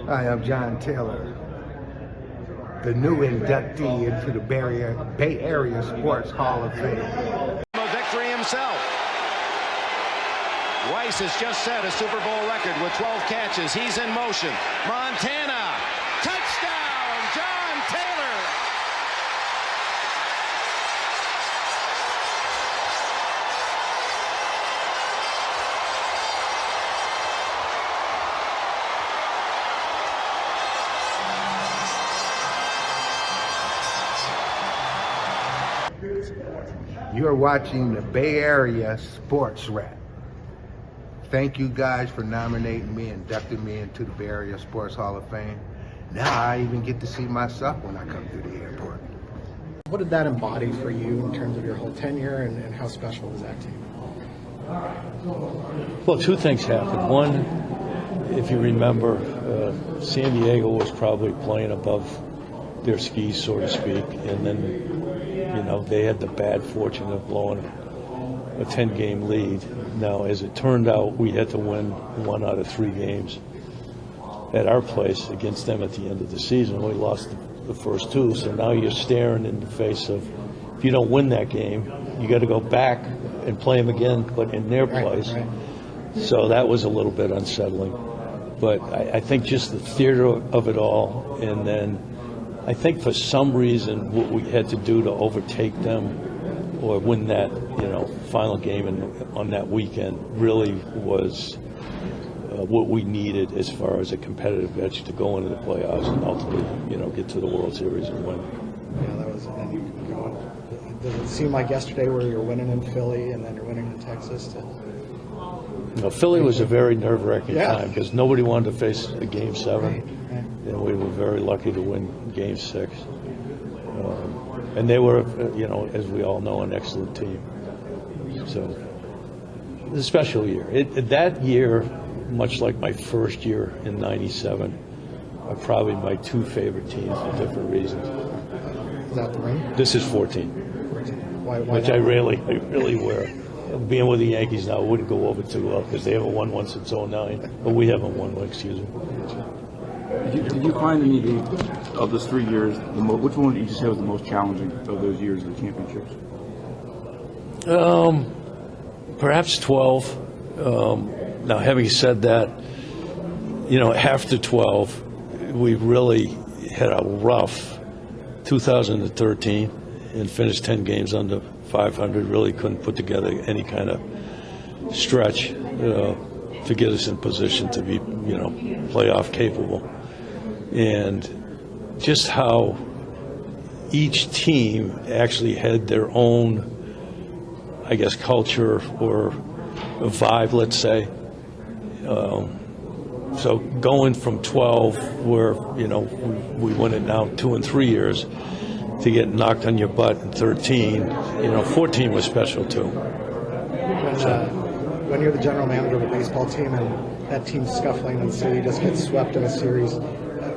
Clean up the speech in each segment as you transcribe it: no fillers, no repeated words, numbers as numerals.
Hi, I'm John Taylor, the new inductee into the Bay Area Sports Hall of Fame. A victory himself. Weiss has just set a Super Bowl record with 12 catches. He's in motion. Montana, touchdown, John Taylor. You're watching the Bay Area Sports Rap. Thank you guys for nominating me, inducting me into the Bay Area Sports Hall of Fame. Now I even get to see myself when I come through the airport. What did that embody for you in terms of your whole tenure, and how special was that to you? Well, two things happened. One, if you remember, San Diego was probably playing above their skis, so to speak, and then they had the bad fortune of blowing a 10-game lead. Now, as it turned out, we had to win 1 out of 3 games at our place against them at the end of the season. We lost the first 2, so now you're staring in the face of, if you don't win that game, you got to go back and play them again, but in their place. Right. So that was a little bit unsettling. But I think just the theater of it all, and then I think for some reason what we had to do to overtake them or win that, final game on that weekend really was what we needed as far as a competitive edge to go into the playoffs and ultimately, get to the World Series and win. Yeah, that was. Did it seem like yesterday where you're winning in Philly and then you're winning in Texas? Philly was a very nerve-wracking time because nobody wanted to face a Game 7, right. And we were very lucky to win Game 6. And they were, as we all know, an excellent team. So it was a special year. That year, much like my first year in '97, are probably my 2 favorite teams for different reasons. Is that the ring? This is 14. Why which I really wear. Being with the Yankees now, it wouldn't go over too well because they haven't won one since '09, but we haven't won one, excuse me. Did you find any of those 3 years, which one did you say was the most challenging of those years of the championships? Perhaps 12. Now, having said that, after 12, we really had a rough 2013 and finished 10 games under 500. Really couldn't put together any kind of stretch to get us in position to be, playoff capable. And just how each team actually had their own, I guess, culture or a vibe, let's say. So going from 12, where, we win it now 2 and 3 years, to get knocked on your butt in 13, 14 was special too. When you're the general manager of a baseball team and that team's scuffling and so you just get swept in a series,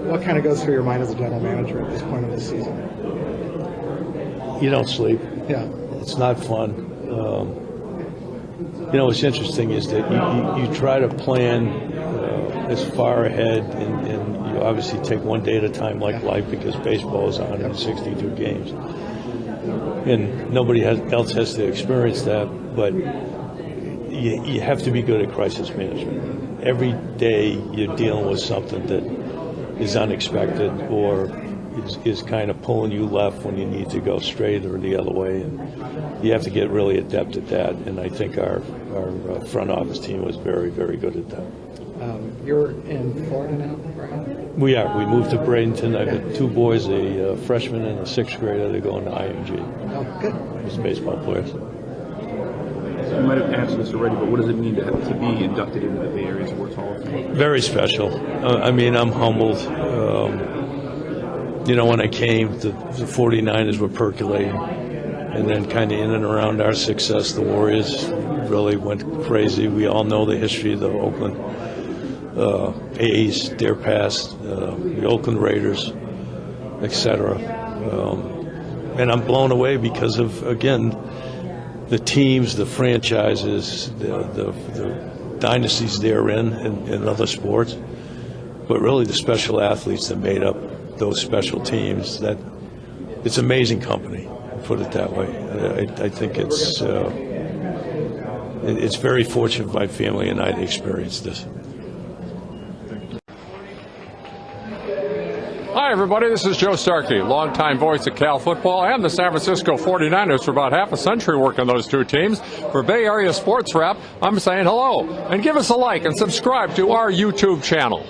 what kind of goes through your mind as a general manager at this point of the season? You don't sleep. Yeah. It's not fun. What's interesting is that you try to plan as far ahead, and you obviously take one day at a time like life, because baseball is 162 games. And nobody else has to experience that, but you have to be good at crisis management. Every day you're dealing with something that is unexpected or is kind of pulling you left when you need to go straight or the other way, and you have to get really adept at that, and I think our front office team was very, very good at that. You're in Florida now, Brian? We are. We moved to Bradenton. I've got 2 boys, a freshman and a 6th grader. They're going to IMG. Oh, good. As baseball players. You might have answered this already, but what does it mean to be inducted into the Bay Area Sports Hall of Fame? Very special. I'm humbled. When I came, the 49ers were percolating, and then kind of in and around our success, the Warriors really went crazy. We all know the history of the Oakland A's, their past, the Oakland Raiders, etc. And I'm blown away because of, again, the teams, the franchises, the dynasties they're in other sports. but really the special athletes that made up those special teams. That it's amazing company, put it that way. I think it's very fortunate for my family and I to experience this. Hi, everybody. This is Joe Starkey, longtime voice of Cal football and the San Francisco 49ers for about half a century working those two teams. For Bay Area Sports Wrap, I'm saying hello, and give us a like and subscribe to our YouTube channel.